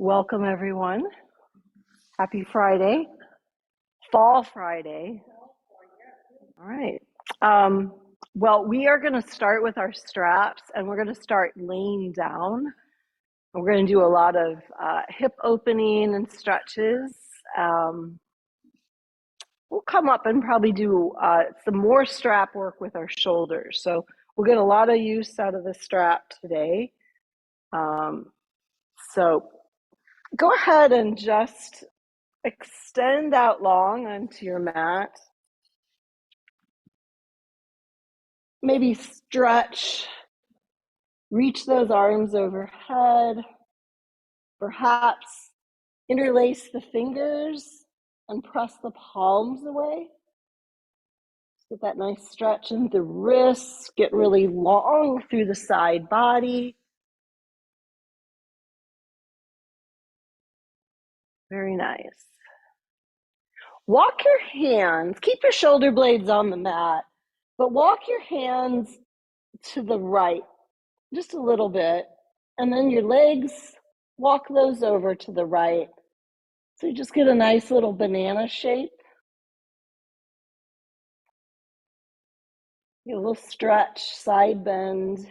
Welcome, everyone. Happy Friday, Fall Friday. All right. Well, we are going to start with our straps, and we're going to start laying down. We're going to do a lot of hip opening and stretches. We'll come up and probably do some more strap work with our shoulders. So we'll get a lot of use out of the strap today. So go ahead and just extend out long onto your mat. Maybe stretch, reach those arms overhead. Perhaps interlace the fingers and press the palms away. Get that nice stretch in the wrists, get really long through the side body. Very nice. Walk your hands, keep your shoulder blades on the mat, but walk your hands to the right just a little bit, and then your legs, walk those over to the right. So you just get a nice little banana shape. Get a little stretch, side bend.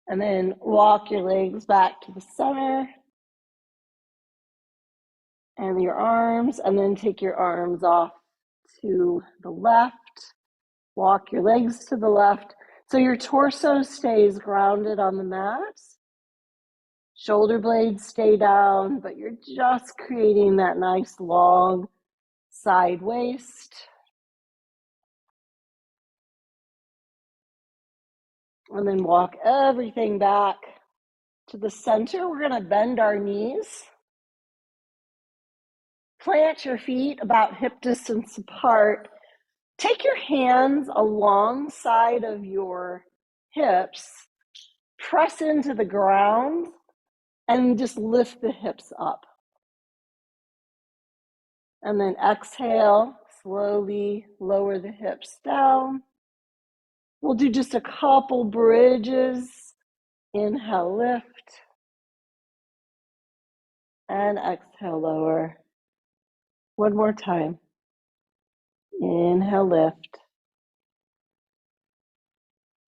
And then walk your legs back to the center. And your arms, and then take your arms off to the left. Walk your legs to the left. So your torso stays grounded on the mat. Shoulder blades stay down, but you're just creating that nice long side waist. And then walk everything back to the center. We're going to bend our knees. Plant your feet about hip distance apart. Take your hands alongside of your hips. Press into the ground and just lift the hips up. And then exhale, slowly lower the hips down. We'll do just a couple bridges. Inhale, lift. And exhale, lower. One more time. Inhale, lift.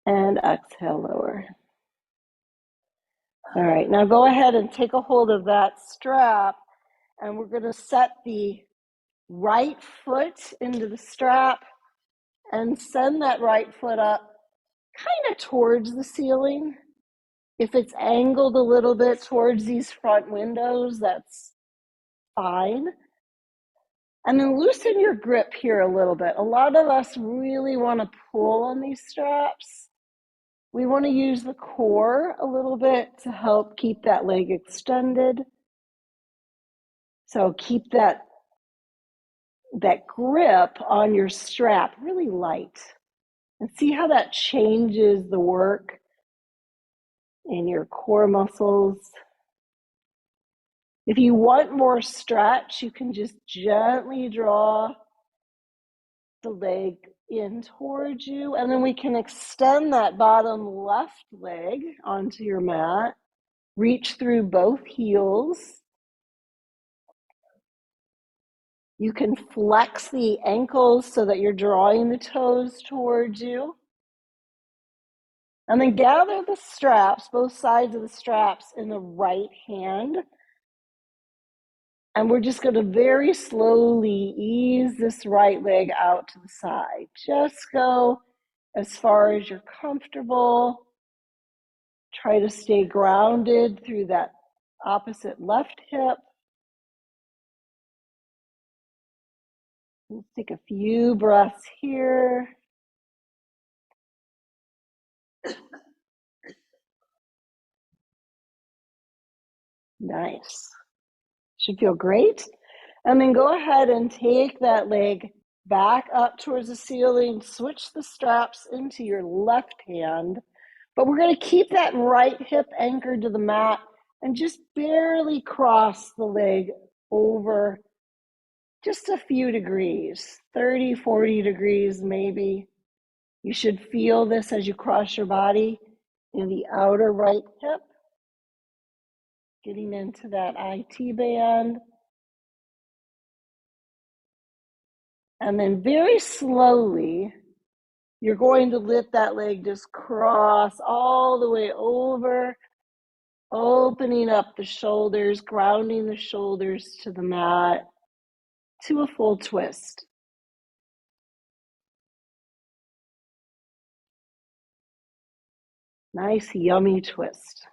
And exhale, lower. All right, now go ahead and take a hold of that strap, and we're going to set the right foot into the strap and send that right foot up kind of towards the ceiling. If it's angled a little bit towards these front windows, that's fine. And then loosen your grip here a little bit. A lot of us really want to pull on these straps. We want to use the core a little bit to help keep that leg extended. So keep that grip on your strap really light. And see how that changes the work in your core muscles. If you want more stretch, you can just gently draw the leg in towards you, and then we can extend that bottom left leg onto your mat. Reach through both heels. You can flex the ankles so that you're drawing the toes towards you. And then gather the straps, both sides of the straps, in the right hand. And we're just going to very slowly ease this right leg out to the side. Just go as far as you're comfortable. Try to stay grounded through that opposite left hip. Let's take a few breaths here. Nice. Should feel great. And then go ahead and take that leg back up towards the ceiling. Switch the straps into your left hand. But we're going to keep that right hip anchored to the mat and just barely cross the leg over just a few degrees, 30, 40 degrees maybe. You should feel this as you cross your body in the outer right hip. getting into that IT band. And then very slowly, you're going to let that leg just cross all the way over, opening up the shoulders, grounding the shoulders to the mat to a full twist. Nice, yummy twist.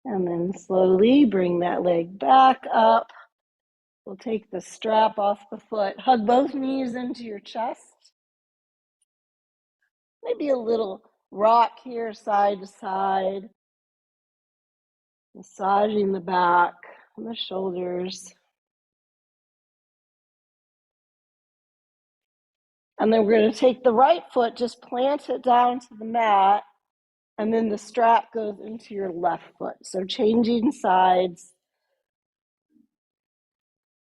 And then slowly bring that leg back up. We'll take the strap off the foot. Hug both knees into your chest. Maybe a little rock here, side to side. Massaging the back and the shoulders. And then we're going to take the right foot, just plant it down to the mat, and then the strap goes into your left foot. So changing sides.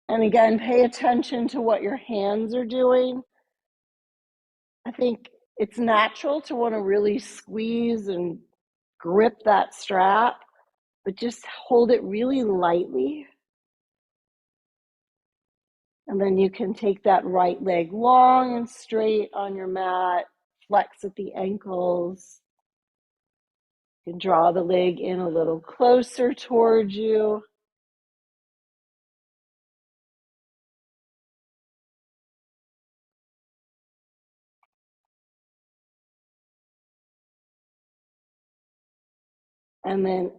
And again, pay attention to what your hands are doing. I think it's natural to want to really squeeze and grip that strap, but just hold it really lightly. And then you can take that right leg long and straight on your mat, flex at the ankles. You can draw the leg in a little closer towards you. And then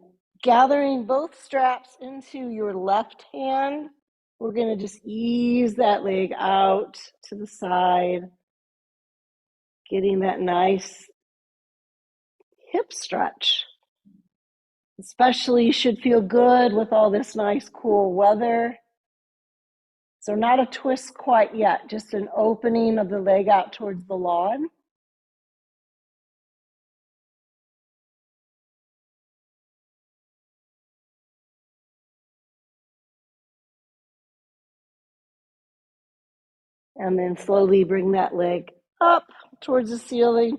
gathering both straps into your left hand, we're going to just ease that leg out to the side, getting that nice hip stretch. Especially should feel good with all this nice cool weather. So not a twist quite yet, just an opening of the leg out towards the lawn. And then slowly bring that leg up towards the ceiling.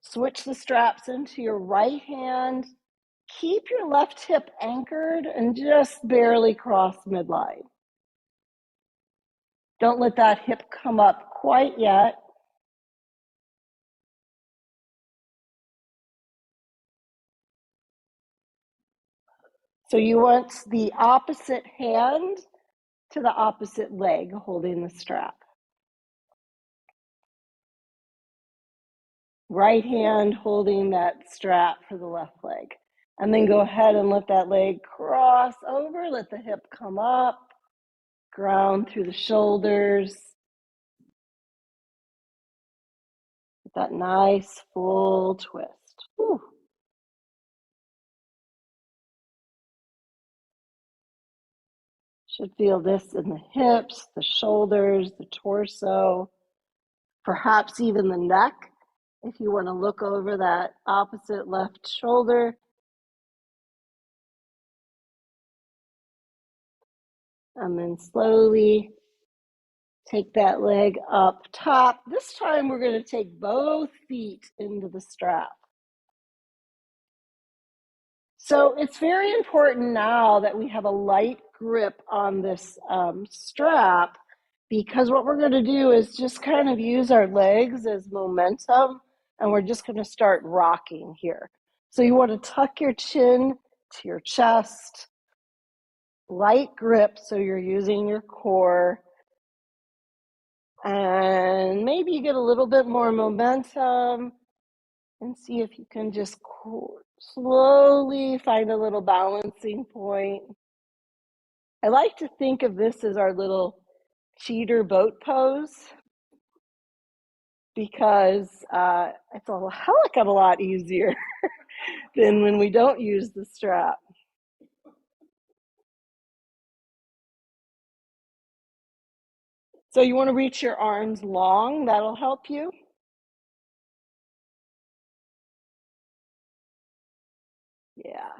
Switch the straps into your right hand. Keep your left hip anchored and just barely cross midline. Don't let that hip come up quite yet. So you want the opposite hand to the opposite leg holding the strap. Right hand holding that strap for the left leg. And then go ahead and let that leg cross over, let the hip come up, ground through the shoulders. Get that nice full twist. Whew. Should feel this in the hips, the shoulders, the torso, perhaps even the neck. If you want to look over that opposite left shoulder. And then slowly take that leg up top. This time we're going to take both feet into the strap. So it's very important now that we have a light grip on this strap, because what we're going to do is just kind of use our legs as momentum, and we're just going to start rocking here. So you want to tuck your chin to your chest, light grip so you're using your core, and maybe you get a little bit more momentum, and see if you can just slowly find a little balancing point. I like to think of this as our little cheater boat pose, because it's a hell of a lot easier than when we don't use the strap. So you want to reach your arms long, that'll help you. Yeah.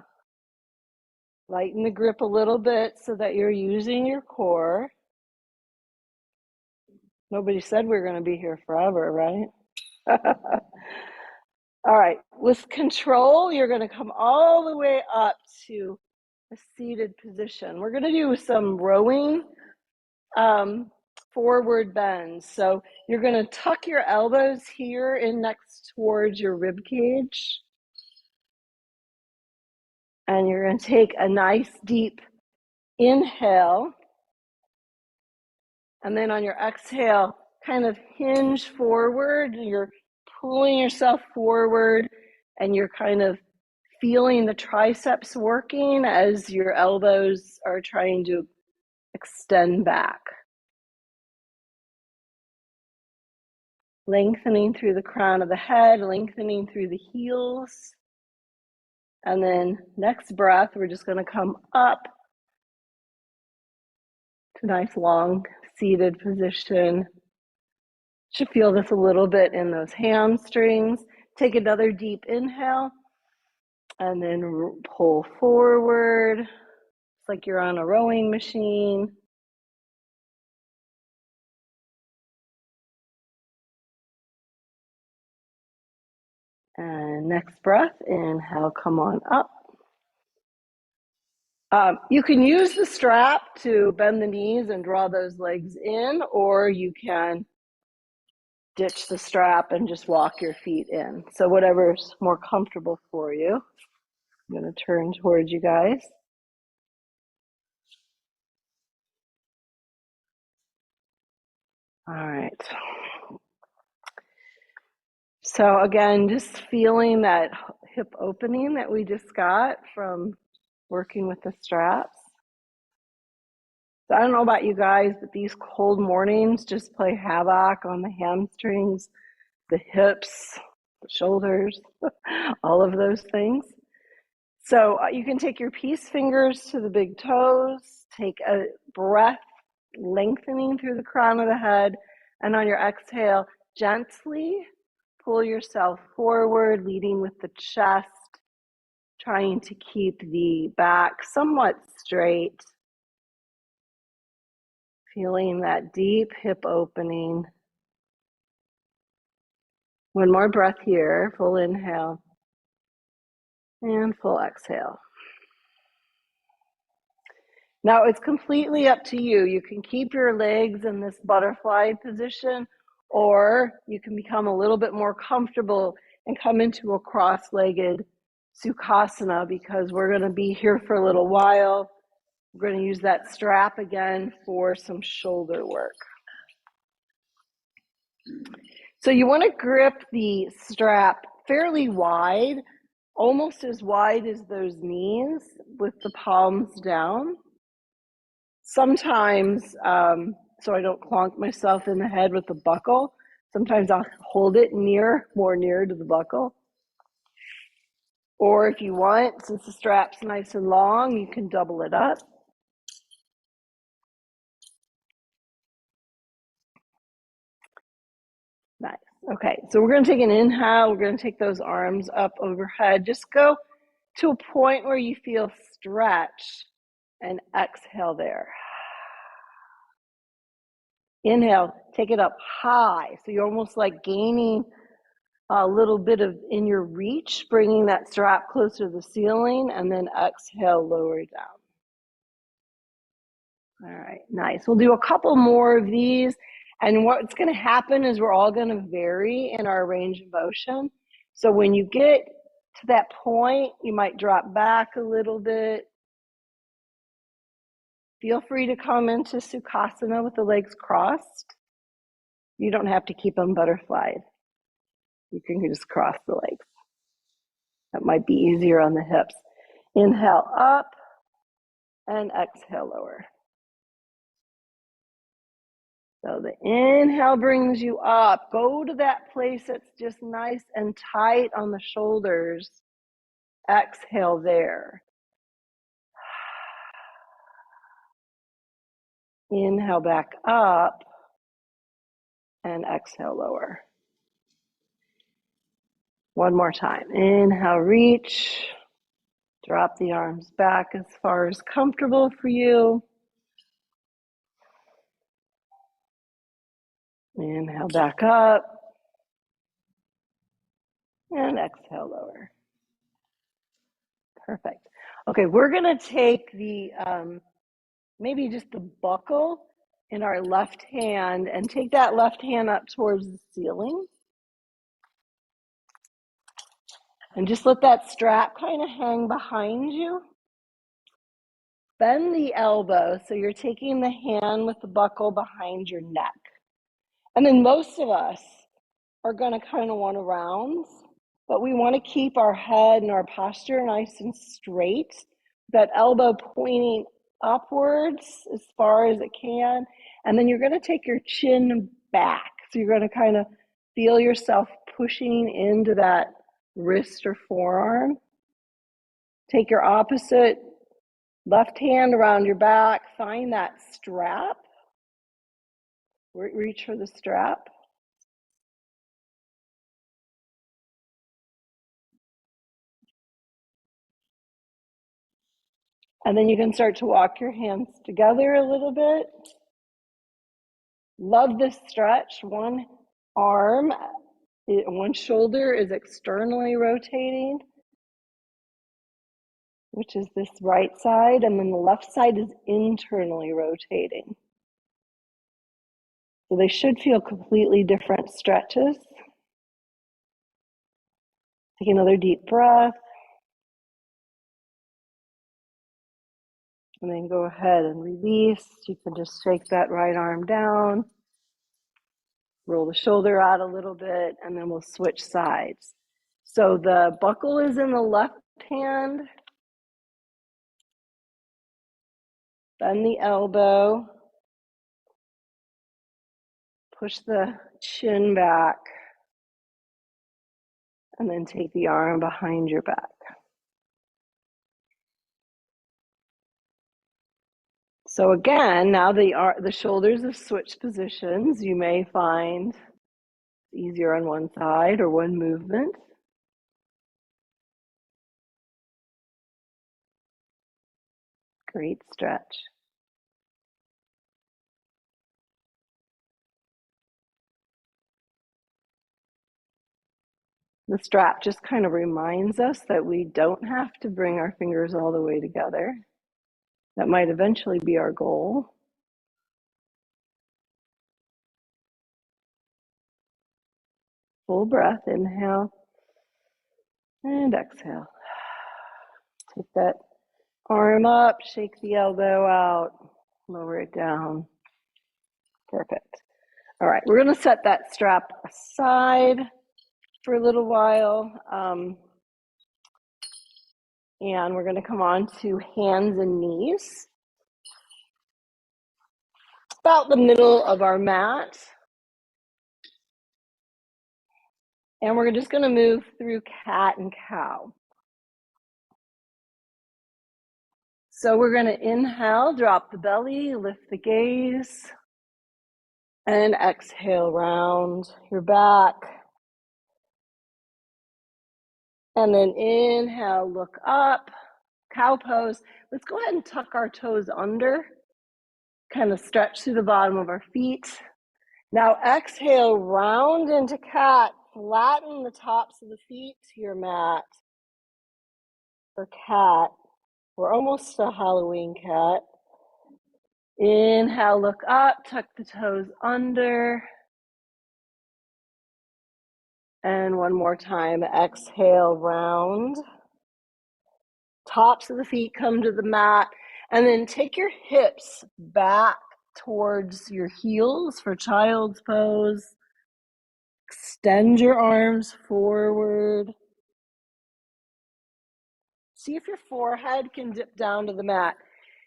Lighten the grip a little bit so that you're using your core. Nobody said we were going to be here forever, right? All right, with control, you're going to come all the way up to a seated position. We're going to do some rowing forward bends. So you're going to tuck your elbows here in next towards your rib cage. And you're going to take a nice deep inhale. And then on your exhale, kind of hinge forward. You're pulling yourself forward and you're kind of feeling the triceps working as your elbows are trying to extend back. Lengthening through the crown of the head, lengthening through the heels. And then next breath, we're just going to come up to nice long seated position. Should feel this a little bit in those hamstrings. Take another deep inhale and then pull forward. It's like you're on a rowing machine. And next breath, inhale, come on up. You can use the strap to bend the knees and draw those legs in, or you can ditch the strap and just walk your feet in. So whatever's more comfortable for you. I'm going to turn towards you guys. All right. So again, just feeling that hip opening that we just got from working with the straps. So I don't know about you guys, but these cold mornings just play havoc on the hamstrings, the hips, the shoulders, all of those things. So you can take your peace fingers to the big toes, take a breath, lengthening through the crown of the head, and on your exhale, gently pull yourself forward, leading with the chest, trying to keep the back somewhat straight. Feeling that deep hip opening. One more breath here, full inhale and full exhale. Now it's completely up to you. You can keep your legs in this butterfly position, or you can become a little bit more comfortable and come into a cross-legged Sukhasana, because we're going to be here for a little while. We're going to use that strap again for some shoulder work. So you want to grip the strap fairly wide, almost as wide as those knees, with the palms down. Sometimes, so I don't clonk myself in the head with the buckle, sometimes I'll hold it more near to the buckle. Or if you want, since the strap's nice and long, you can double it up. Nice. Okay, so we're going to take an inhale. We're going to take those arms up overhead. Just go to a point where you feel stretch and exhale there. Inhale, take it up high. So you're almost like gaining a little bit of in your reach, bringing that strap closer to the ceiling, and then exhale, lower it down. All right, nice. We'll do a couple more of these. And what's going to happen is we're all going to vary in our range of motion. So when you get to that point, you might drop back a little bit. Feel free to come into Sukhasana with the legs crossed. You don't have to keep them butterflied. You can just cross the legs. That might be easier on the hips. Inhale up and exhale lower. So the inhale brings you up. Go to that place that's just nice and tight on the shoulders. Exhale there. Inhale back up and exhale lower. One more time. Inhale, reach. Drop the arms back as far as comfortable for you. Inhale back up. And exhale lower. Perfect. Okay, we're going to take the, maybe just the buckle in our left hand and take that left hand up towards the ceiling. And just let that strap kind of hang behind you. Bend the elbow so you're taking the hand with the buckle behind your neck. And then most of us are going to kind of want to round, but we want to keep our head and our posture nice and straight. That elbow pointing upwards as far as it can. And then you're going to take your chin back. So you're going to kind of feel yourself pushing into that wrist or forearm. Take your opposite left hand around your back. Find that strap. Reach for the strap. And then you can start to walk your hands together a little bit. Love this stretch. One arm, one shoulder is externally rotating, which is this right side, and then the left side is internally rotating. So they should feel completely different stretches. Take another deep breath. And then go ahead and release. You can just shake that right arm down. Roll the shoulder out a little bit, and then we'll switch sides. So the buckle is in the left hand. Bend the elbow. Push the chin back. And then take the arm behind your back. So again, now the shoulders have switched positions. You may find it's easier on one side or one movement. Great stretch. The strap just kind of reminds us that we don't have to bring our fingers all the way together. That might eventually be our goal. Full breath, inhale and exhale. Take that arm up, shake the elbow out, lower it down. Perfect. All right, we're going to set that strap aside for a little while. And we're going to come on to hands and knees. About the middle of our mat. And we're just going to move through cat and cow. So we're going to inhale, drop the belly, lift the gaze. And exhale, round your back. And then inhale, look up, cow pose. Let's go ahead and tuck our toes under. Kind of stretch through the bottom of our feet. Now exhale, round into cat. Flatten the tops of the feet to your mat. For cat, we're almost a Halloween cat. Inhale, look up, tuck the toes under. And one more time, exhale, round. Tops of the feet come to the mat. And then take your hips back towards your heels for child's pose. Extend your arms forward. See if your forehead can dip down to the mat.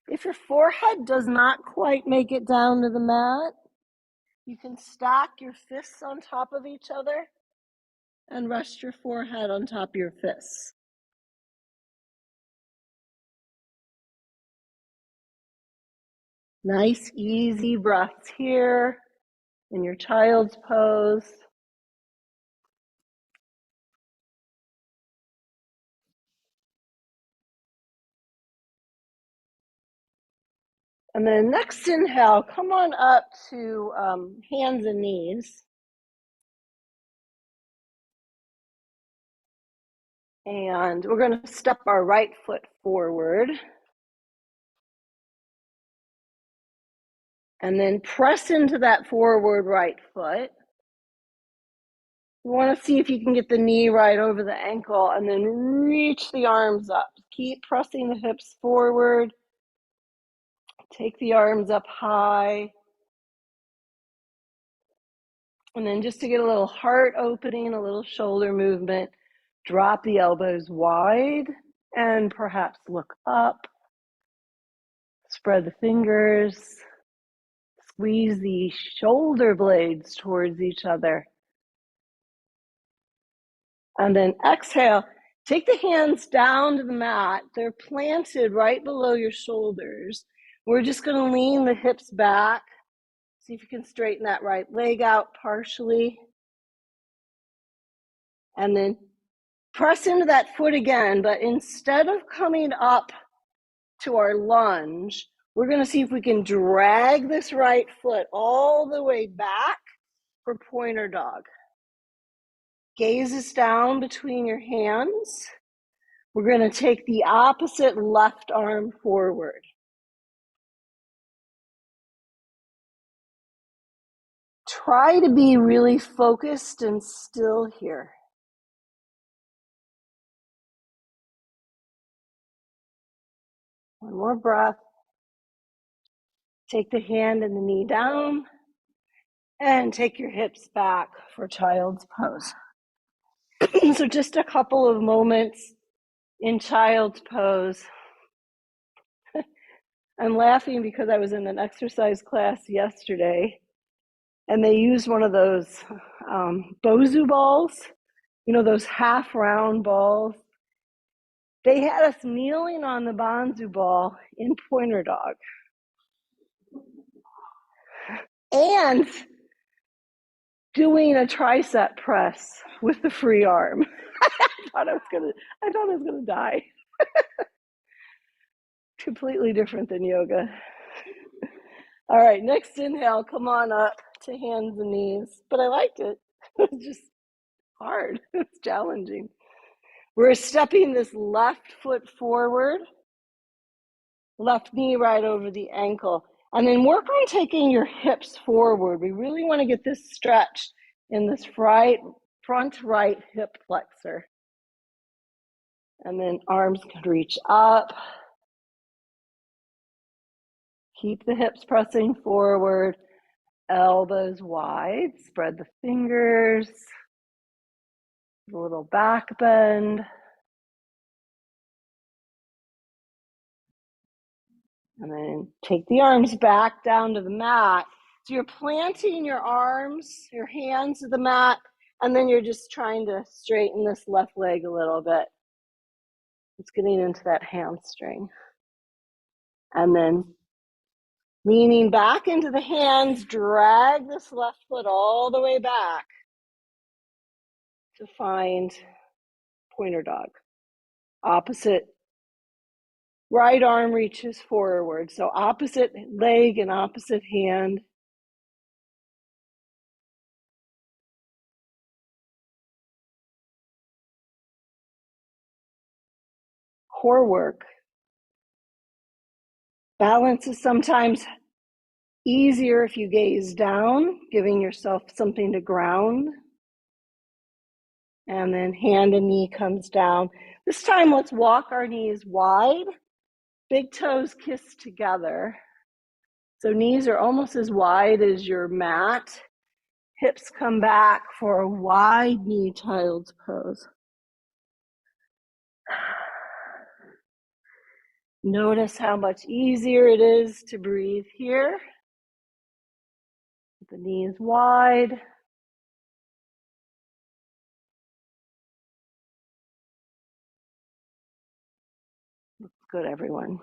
If your forehead does not quite make it down to the mat, you can stack your fists on top of each other and rest your forehead on top of your fists. Nice, easy breaths here in your child's pose. And then next inhale, come on up to hands and knees. And we're going to step our right foot forward. And then press into that forward right foot. You want to see if you can get the knee right over the ankle and then reach the arms up. Keep pressing the hips forward. Take the arms up high. And then just to get a little heart opening, a little shoulder movement, drop the elbows wide and perhaps look up. Spread the fingers. Squeeze the shoulder blades towards each other. And then exhale. Take the hands down to the mat. They're planted right below your shoulders. We're just going to lean the hips back. See if you can straighten that right leg out partially. And then press into that foot again, but instead of coming up to our lunge, we're going to see if we can drag this right foot all the way back for pointer dog. Gaze is down between your hands. We're going to take the opposite left arm forward. Try to be really focused and still here. One more breath. Take the hand and the knee down and take your hips back for child's pose. So just a couple of moments in child's pose. I'm laughing because I was in an exercise class yesterday and they used one of those Bozu balls, you know, those half round balls. They had us kneeling on the Bonzu ball in pointer dog. And doing a tricep press with the free arm. I thought I was gonna die. Completely different than yoga. All right, next inhale, come on up to hands and knees. But I liked it. It's just hard. It's challenging. We're stepping this left foot forward, left knee right over the ankle. And then work on taking your hips forward. We really want to get this stretch in this front right hip flexor. And then arms can reach up. Keep the hips pressing forward. Elbows wide. Spread the fingers. A little back bend. And then take the arms back down to the mat. So you're planting your arms, your hands to the mat, and then you're just trying to straighten this left leg a little bit. It's getting into that hamstring. And then leaning back into the hands, drag this left foot all the way back to find pointer dog. Opposite right arm reaches forward. So opposite leg and opposite hand. Core work. Balance is sometimes easier if you gaze down, giving yourself something to ground. And then hand and knee comes down. This time, let's walk our knees wide. Big toes kiss together. So knees are almost as wide as your mat. Hips come back for a wide knee child's pose. Notice how much easier it is to breathe here. The knees wide. Looks good, everyone.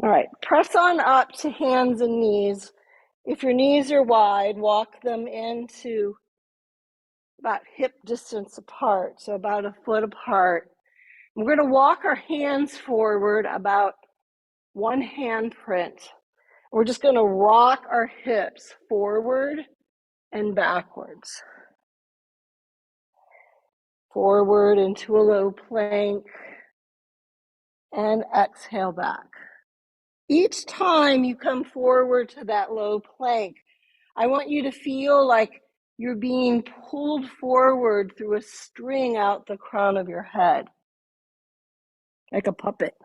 All right, press on up to hands and knees. If your knees are wide, walk them into about hip distance apart, so about a foot apart. We're going to walk our hands forward about one hand print. We're just going to rock our hips forward and backwards. Forward into a low plank and exhale back. Each time you come forward to that low plank, I want you to feel like you're being pulled forward through a string out the crown of your head, like a puppet,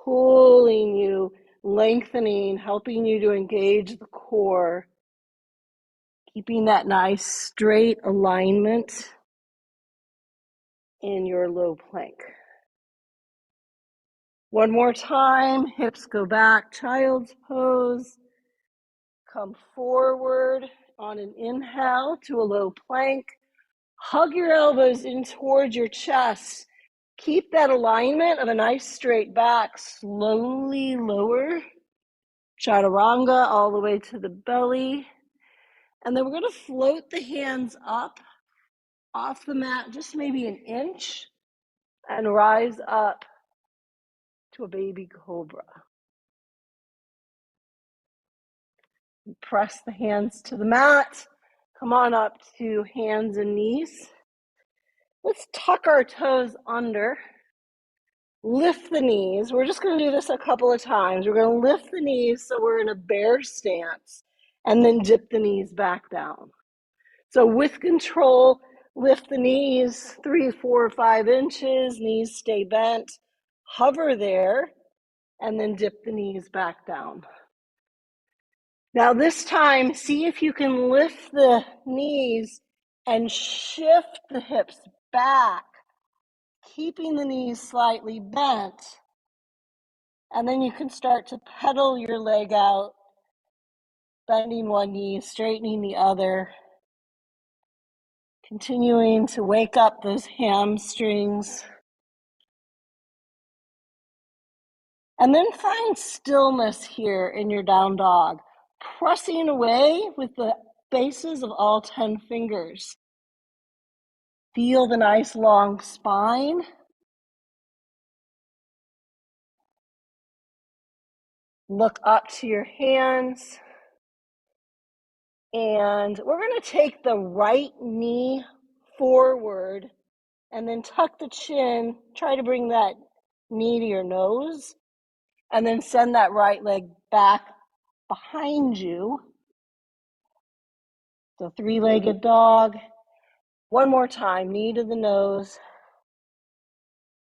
pulling you, lengthening, helping you to engage the core, keeping that nice straight alignment in your low plank. One more time, hips go back, child's pose. Come forward on an inhale to a low plank. Hug your elbows in towards your chest. Keep that alignment of a nice straight back. Slowly lower. Chaturanga all the way to the belly. And then we're going to float the hands up off the mat, just maybe an inch, and rise up to a baby cobra. Press the hands to the mat. Come on up to hands and knees. Let's tuck our toes under. Lift the knees. We're just going to do this a couple of times. We're going to lift the knees so we're in a bear stance and then dip the knees back down. So with control, lift the knees 3, 4, 5 inches. Knees stay bent. Hover there and then dip the knees back down. Now this time, see if you can lift the knees and shift the hips back, keeping the knees slightly bent. And then you can start to pedal your leg out, bending one knee, straightening the other, continuing to wake up those hamstrings. And then find stillness here in your down dog, pressing away with the bases of all 10 fingers. Feel the nice long spine. Look up to your hands. And we're going to take the right knee forward and then tuck the chin. Try to bring that knee to your nose. And then send that right leg back behind you. So three-legged dog. One more time, knee to the nose.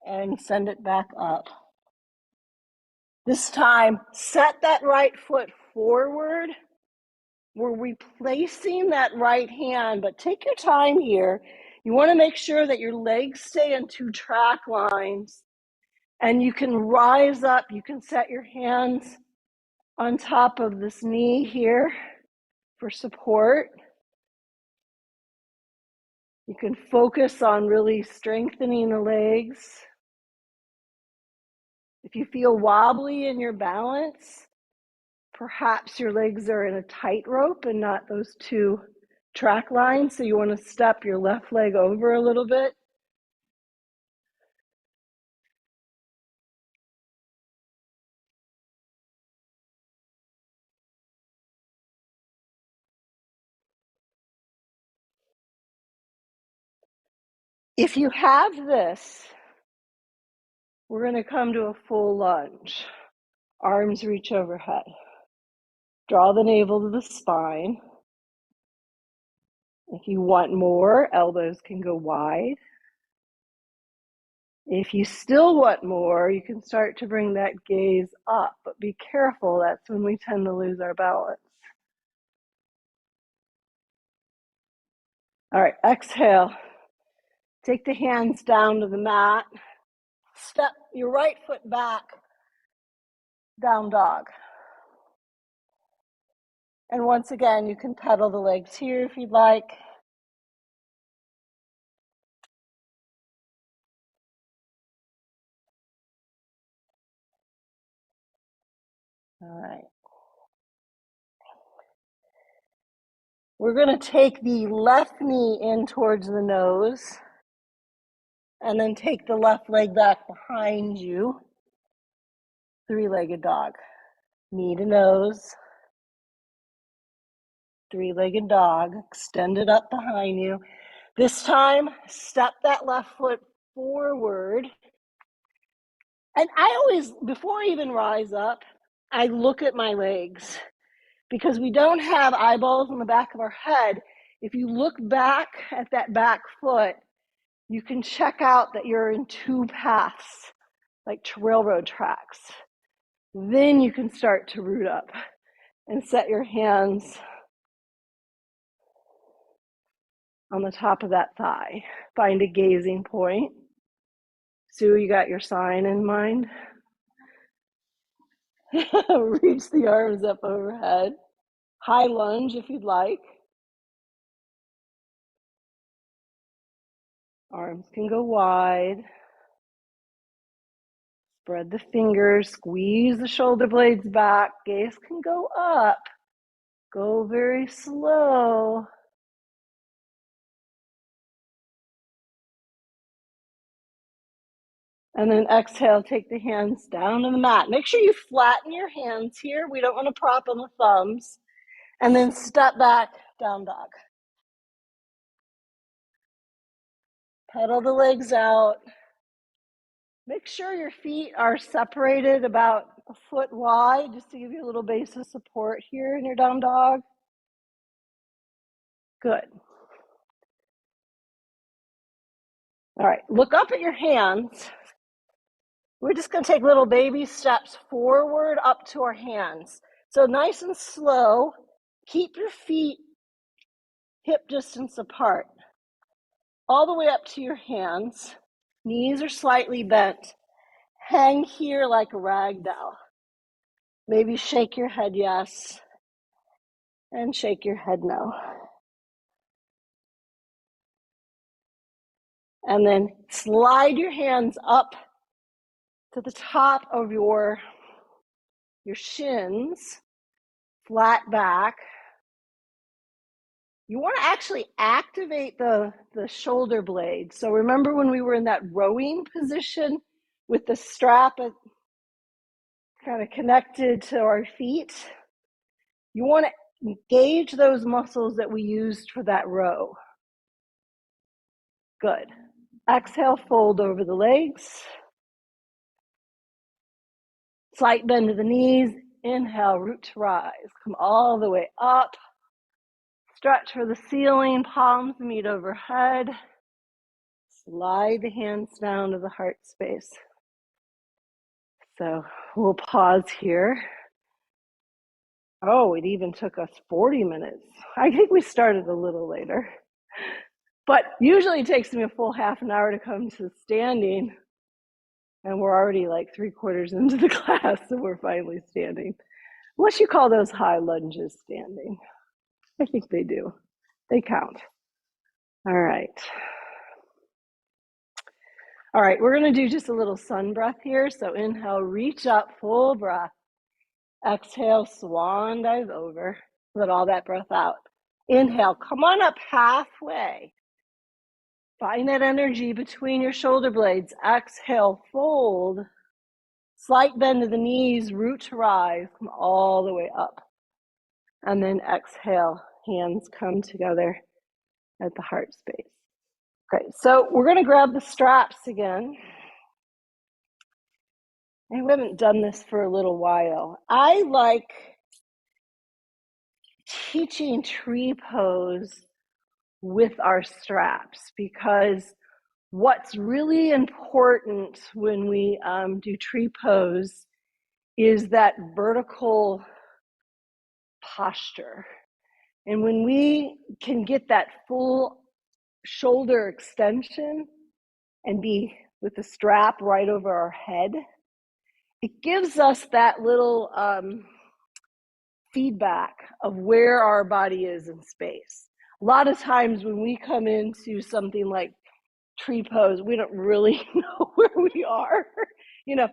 And send it back up. This time, set that right foot forward. We're replacing that right hand, but take your time here. You want to make sure that your legs stay in 2 track lines. And you can rise up. You can set your hands on top of this knee here for support. You can focus on really strengthening the legs. If you feel wobbly in your balance, perhaps your legs are in a tightrope and not those 2 track lines, so you want to step your left leg over a little bit. If you have this, we're going to come to a full lunge. Arms reach overhead. Draw the navel to the spine. If you want more, elbows can go wide. If you still want more, you can start to bring that gaze up, but be careful, that's when we tend to lose our balance. All right, exhale. Take the hands down to the mat. Step your right foot back, down dog. And once again, you can pedal the legs here if you'd like. All right. We're going to take the left knee in towards the nose and then take the left leg back behind you. three-legged dog. Knee to nose, three-legged dog. Extend it up behind you. This time, step that left foot forward. And I always, before I even rise up, I look at my legs because we don't have eyeballs on the back of our head. If you look back at that back foot, you can check out that you're in two paths, like railroad tracks. Then you can start to root up and set your hands on the top of that thigh. Find a gazing point. Sue, you got your sign in mind? Reach the arms up overhead. High lunge if you'd like. Arms can go wide. Spread the fingers, squeeze the shoulder blades back. Gaze can go up. Go very slow. And then exhale, take the hands down to the mat. Make sure you flatten your hands here. We don't want to prop on the thumbs. And then step back, down dog. Pedal the legs out. Make sure your feet are separated about a foot wide, just to give you a little base of support here in your down dog. Good. All right, look up at your hands. We're just going to take little baby steps forward up to our hands. So nice and slow. Keep your feet hip distance apart. All the way up to your hands. Knees are slightly bent. Hang here like a rag doll. Maybe shake your head yes, and shake your head no. And then slide your hands up to the top of your shins, flat back. You want to actually activate the shoulder blade. So remember when we were in that rowing position with the strap kind of connected to our feet? You want to engage those muscles that we used for that row. Good. Exhale, fold over the legs. Slight bend to the knees. Inhale, root to rise. Come all the way up. Stretch for the ceiling, palms meet overhead. Slide the hands down to the heart space. So we'll pause here. Oh, it even took us 40 minutes. I think we started a little later. But usually it takes me a full half an hour to come to standing. And we're already like 3/4 into the class, so we're finally standing. Unless you call those high lunges standing. I think they do. They count. All right. All right, we're going to do just a little sun breath here. So inhale, reach up, full breath. Exhale, swan dive over. Let all that breath out. Inhale, come on up halfway. Find that energy between your shoulder blades. Exhale, fold. Slight bend to the knees, root to rise. Come all the way up. And then exhale, hands come together at the heart space. Okay, so we're going to grab the straps again. And we haven't done this for a little while. I like teaching tree pose with our straps because what's really important when we do tree pose is that vertical posture. And when we can get that full shoulder extension and be with the strap right over our head, it gives us that little feedback of where our body is in space. A lot of times when we come into something like tree pose, we don't really know where we are. You know,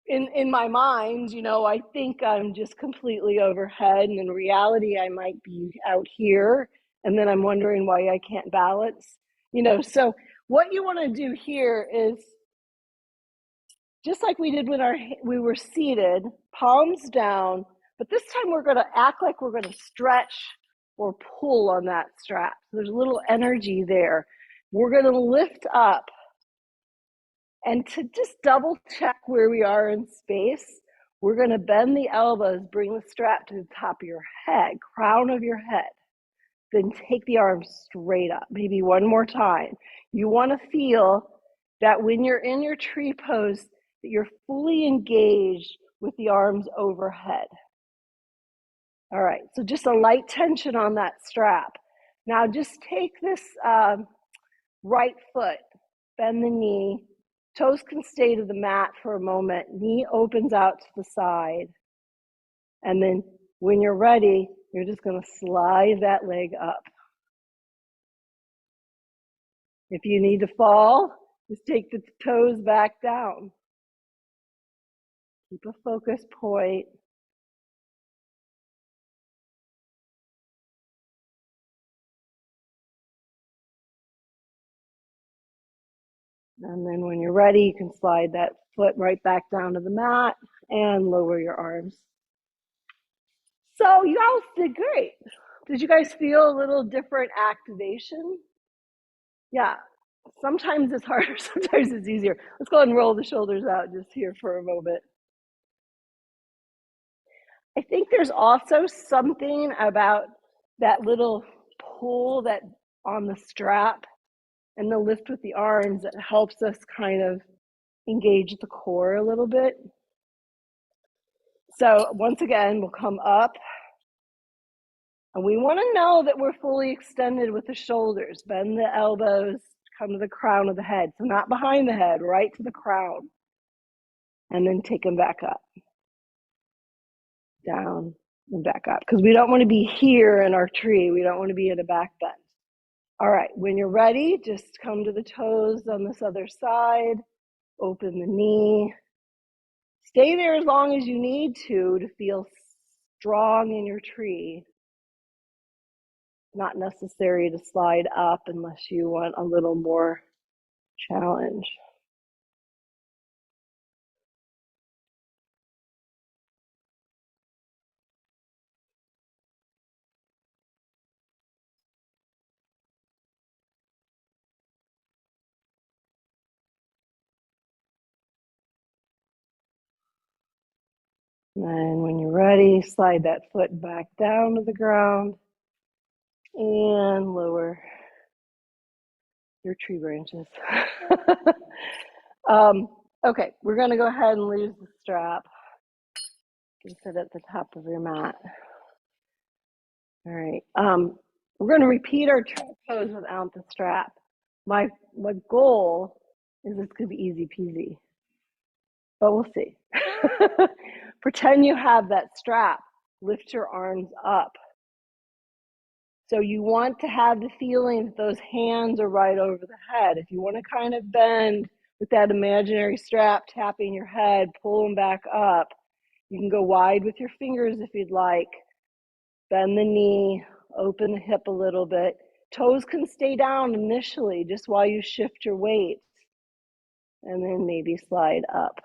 in my mind, you know, I think I'm just completely overhead, and in reality, I might be out here, and then I'm wondering why I can't balance. You know, so what you want to do here is just like we did when we were seated, palms down, but this time we're going to act like we're going to stretch or pull on that strap. So there's a little energy there. We're going to lift up, and to just double check where we are in space, we're going to bend the elbows, bring the strap to the top of your head, crown of your head. Then take the arms straight up. Maybe one more time. You want to feel that when you're in your tree pose, that you're fully engaged with the arms overhead. All right, so just a light tension on that strap. Now just take this right foot, bend the knee, toes can stay to the mat for a moment, knee opens out to the side, and then when you're ready, you're just going to slide that leg up. If you need to fall, just take the toes back down. Keep a focus point. And then when you're ready, you can slide that foot right back down to the mat and lower your arms. So you guys did great. Did you guys feel a little different activation? Yeah, sometimes it's harder, sometimes it's easier. Let's go ahead and roll the shoulders out just here for a moment. I think there's also something about that little pull that on the strap and the lift with the arms that helps us kind of engage the core a little bit. So once again, we'll come up, and we want to know that we're fully extended with the shoulders. Bend the elbows, come to the crown of the head. So not behind the head, right to the crown. And then take them back up. Down and back up. Because we don't want to be here in our tree. We don't want to be in a back bend. All right, when you're ready, just come to the toes on this other side. Open the knee. Stay there as long as you need to feel strong in your tree. Not necessary to slide up unless you want a little more challenge. And when you're ready, slide that foot back down to the ground and lower your tree branches. Okay, we're going to go ahead and lose the strap. You can sit at the top of your mat. All right. We're going to repeat our pose without the strap. My goal is it's going to be easy peasy, but we'll see. Pretend you have that strap. Lift your arms up. So you want to have the feeling that those hands are right over the head. If you want to kind of bend with that imaginary strap, tapping your head, pull them back up. You can go wide with your fingers if you'd like. Bend the knee, open the hip a little bit. Toes can stay down initially just while you shift your weight. And then maybe slide up.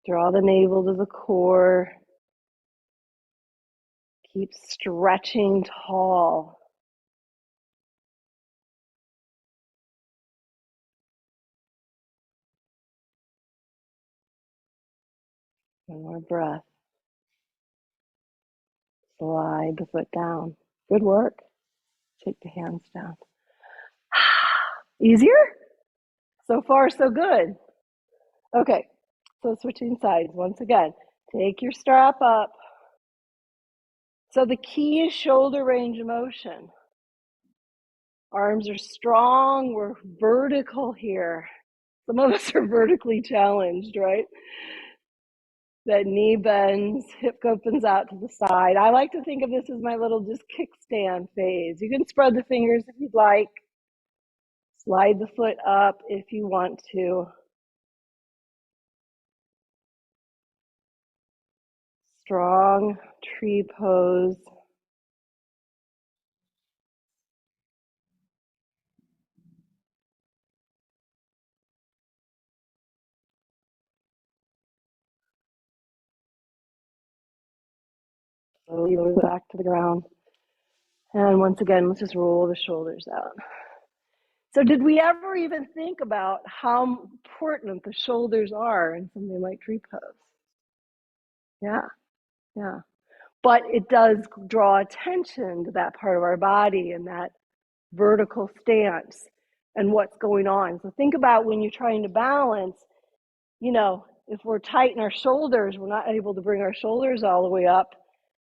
Draw the navel to the core. Keep stretching tall. One more breath. Slide the foot down. Good work. Take the hands down. Easier? So far, so good. Okay, so switching sides once again. Take your strap up. So the key is shoulder range of motion. Arms are strong. We're vertical here. Some of us are vertically challenged, right? That knee bends, hip opens out to the side. I like to think of this as my little just kickstand phase. You can spread the fingers if you'd like. Slide the foot up if you want to. Strong tree pose. Slowly lower back to the ground. And once again, let's just roll the shoulders out. So did we ever even think about how important the shoulders are in something like tree pose? Yeah, yeah. But it does draw attention to that part of our body and that vertical stance and what's going on. So think about when you're trying to balance, if we're tight in our shoulders, we're not able to bring our shoulders all the way up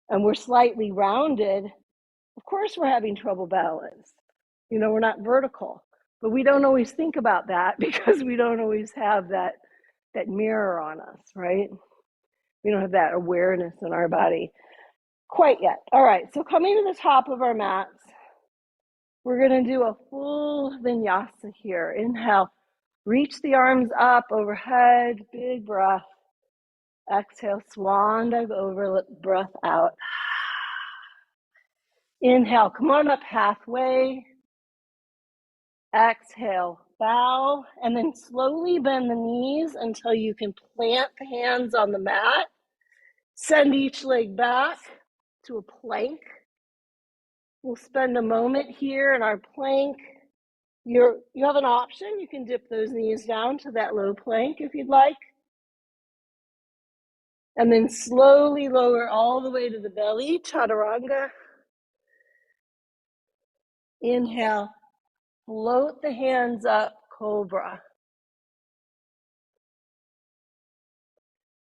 and we're slightly rounded, of course we're having trouble balance. We're not vertical, but we don't always think about that because we don't always have that mirror on us, right? We don't have that awareness in our body quite yet. All right, so coming to the top of our mats, we're going to do a full vinyasa here. Inhale, reach the arms up overhead, big breath. Exhale, swan dive over, let breath out. Inhale, come on up halfway. Exhale, bow, and then slowly bend the knees until you can plant the hands on the mat. Send each leg back to a plank. We'll spend a moment here in our plank. You have an option. You can dip those knees down to that low plank if you'd like. And then slowly lower all the way to the belly, chaturanga. Inhale, float the hands up, cobra.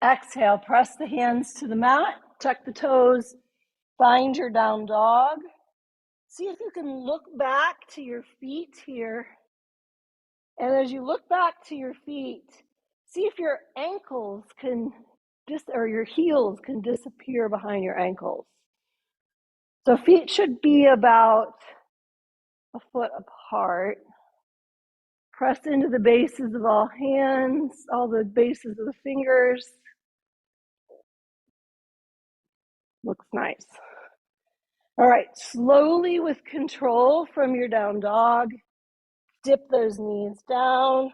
Exhale, press the hands to the mat, tuck the toes, find your down dog. See if you can look back to your feet here. And as you look back to your feet, see if your ankles or your heels can disappear behind your ankles. So feet should be about a foot apart. Press into the bases of all hands, all the bases of the fingers. Looks nice. All right, slowly with control from your down dog, dip those knees down,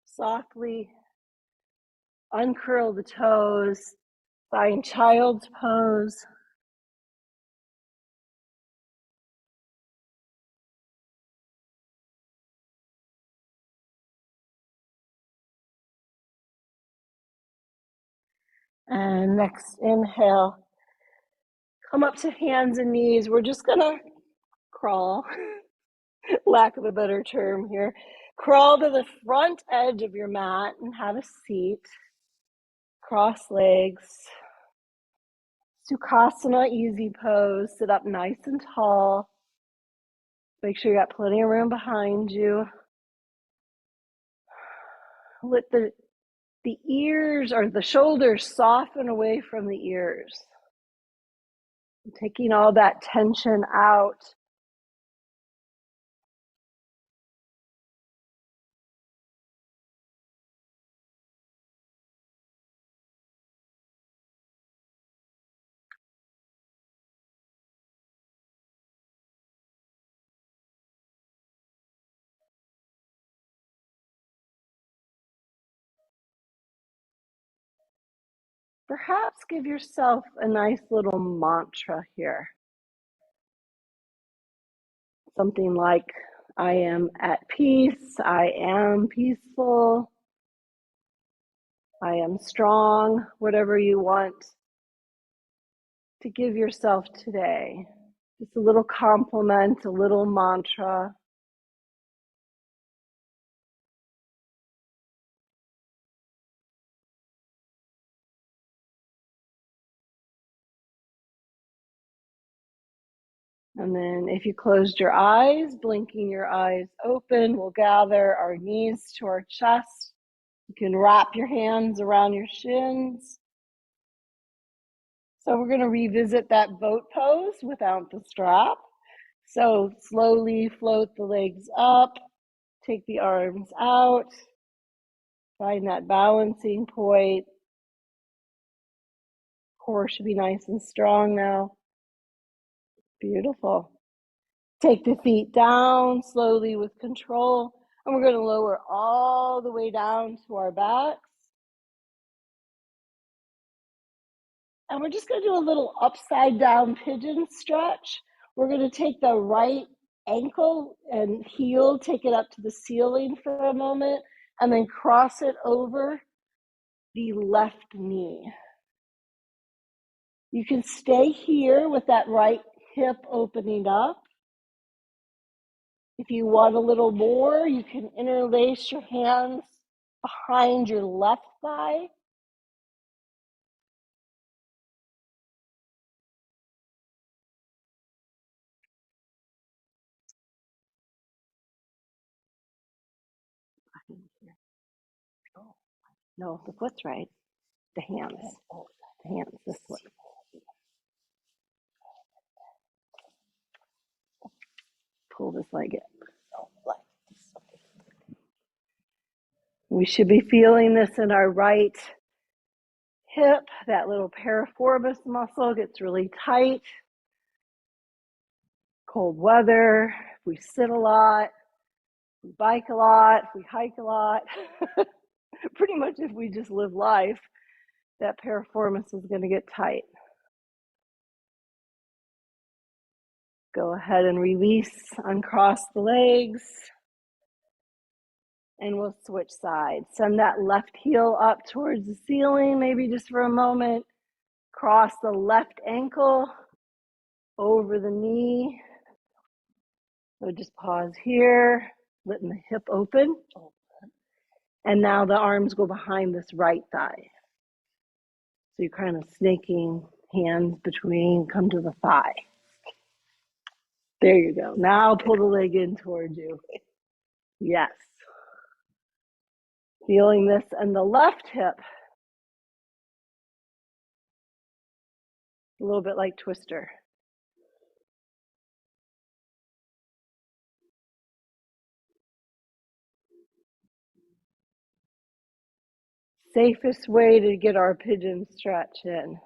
softly uncurl the toes, find child's pose. And next inhale, come up to hands and knees. We're just gonna crawl, lack of a better term here. Crawl to the front edge of your mat and have a seat. Cross legs. Sukhasana, easy pose. Sit up nice and tall. Make sure you got plenty of room behind you. Let the ears or the shoulders soften away from the ears. Taking all that tension out. Perhaps give yourself a nice little mantra here. Something like, I am at peace, I am peaceful, I am strong, whatever you want to give yourself today. Just a little compliment, a little mantra. And then if you closed your eyes, blinking your eyes open, we'll gather our knees to our chest. You can wrap your hands around your shins. So we're going to revisit that boat pose without the strap. So slowly float the legs up, take the arms out, find that balancing point. Core should be nice and strong now. Beautiful. Take the feet down slowly with control, and we're going to lower all the way down to our backs. And we're just going to do a little upside down pigeon stretch. We're going to take the right ankle and heel, take it up to the ceiling for a moment, and then cross it over the left knee. You can stay here with that right hip opening up. If you want a little more, you can interlace your hands behind your left thigh. No, the foot's right. The hands. The hands, this way. Pull this leg in. We should be feeling this in our right hip. That little piriformis muscle gets really tight. Cold weather, if we sit a lot, we bike a lot, if we hike a lot, pretty much if we just live life, that piriformis is going to get tight. Go ahead and release, uncross the legs, and we'll switch sides. Send that left heel up towards the ceiling, maybe just for a moment. Cross the left ankle over the knee. So just pause here, letting the hip open. And now the arms go behind this right thigh. So you're kind of snaking hands between, come to the thigh. There you go. Now pull the leg in towards you. Yes. Feeling this in the left hip. A little bit like twister. Safest way to get our pigeon stretch in.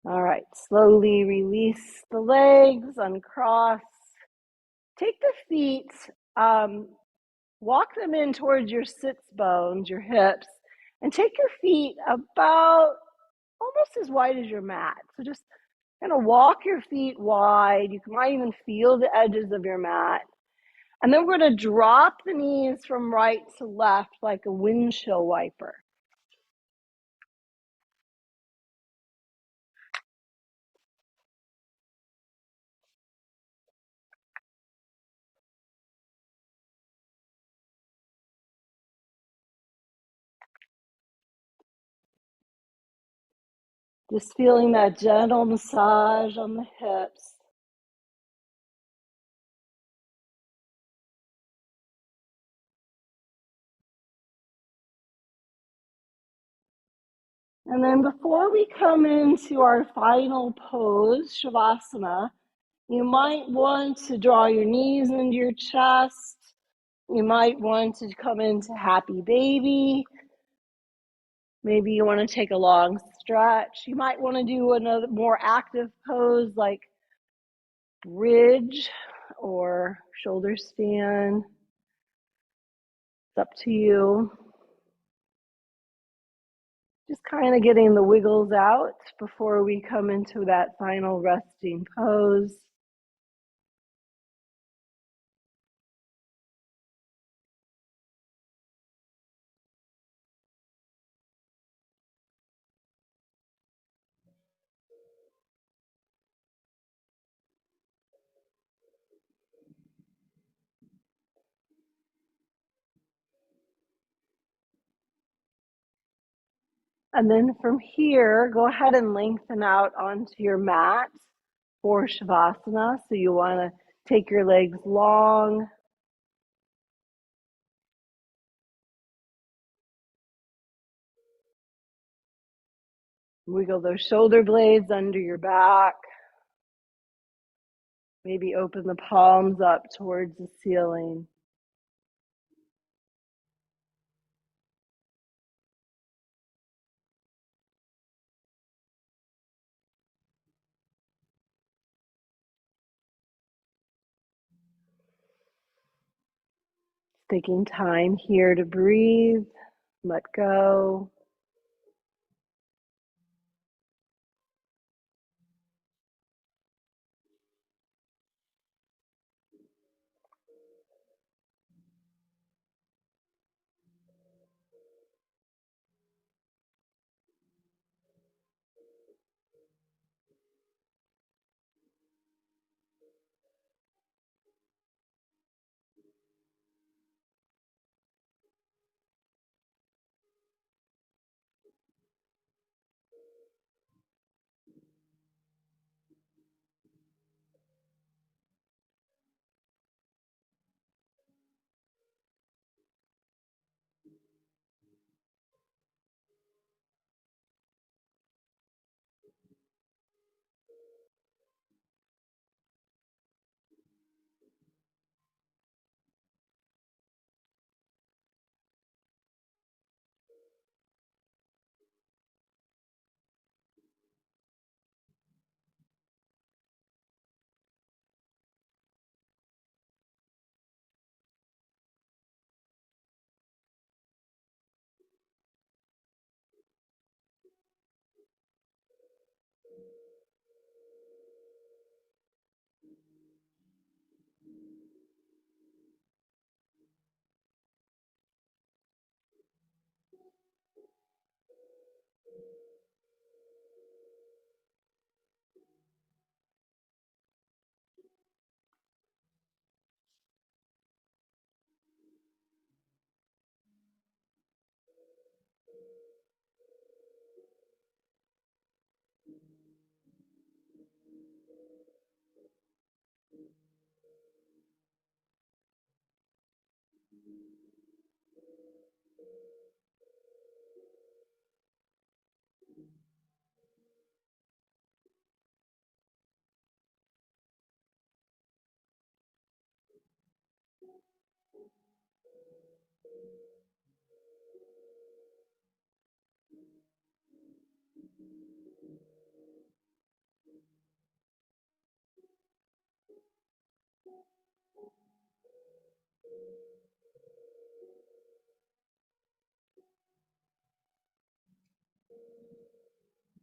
All right, slowly release the legs, uncross. Take the feet, walk them in towards your sits bones, your hips, and take your feet about almost as wide as your mat. So just kind of walk your feet wide. You might even feel the edges of your mat. And then we're going to drop the knees from right to left like a windshield wiper. Just feeling that gentle massage on the hips. And then before we come into our final pose, Shavasana, you might want to draw your knees into your chest. You might want to come into happy baby. Maybe you want to take a long stretch. You might want to do another more active pose like bridge or shoulder stand. It's up to you. Just kind of getting the wiggles out before we come into that final resting pose. And then from here, go ahead and lengthen out onto your mat for Shavasana. So you want to take your legs long. Wiggle those shoulder blades under your back. Maybe open the palms up towards the ceiling. Taking time here to breathe. let go.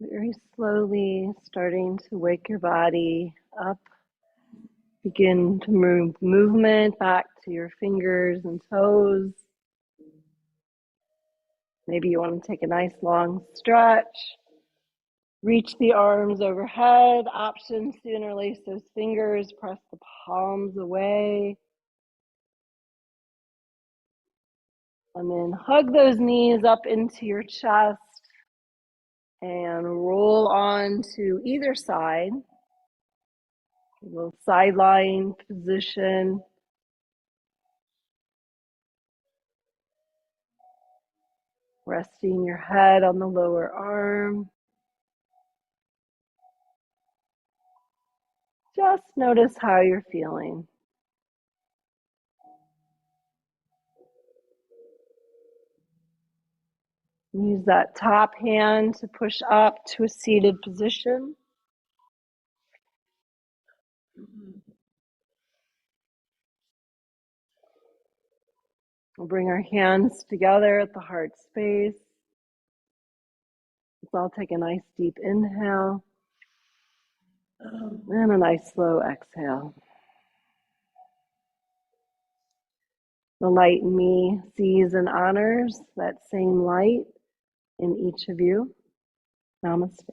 Very slowly starting to wake your body up. Begin to move movement back to your fingers and toes. Maybe you want to take a nice long stretch. Reach the arms overhead. Option to interlace those fingers. Press the palms away. And then hug those knees up into your chest and roll on to either side. A little sideline position. Resting your head on the lower arm. Just notice how you're feeling. Use that top hand to push up to a seated position. We'll bring our hands together at the heart space. Let's all take a nice deep inhale and a nice slow exhale. The light in me sees and honors that same light in each of you. Namaste.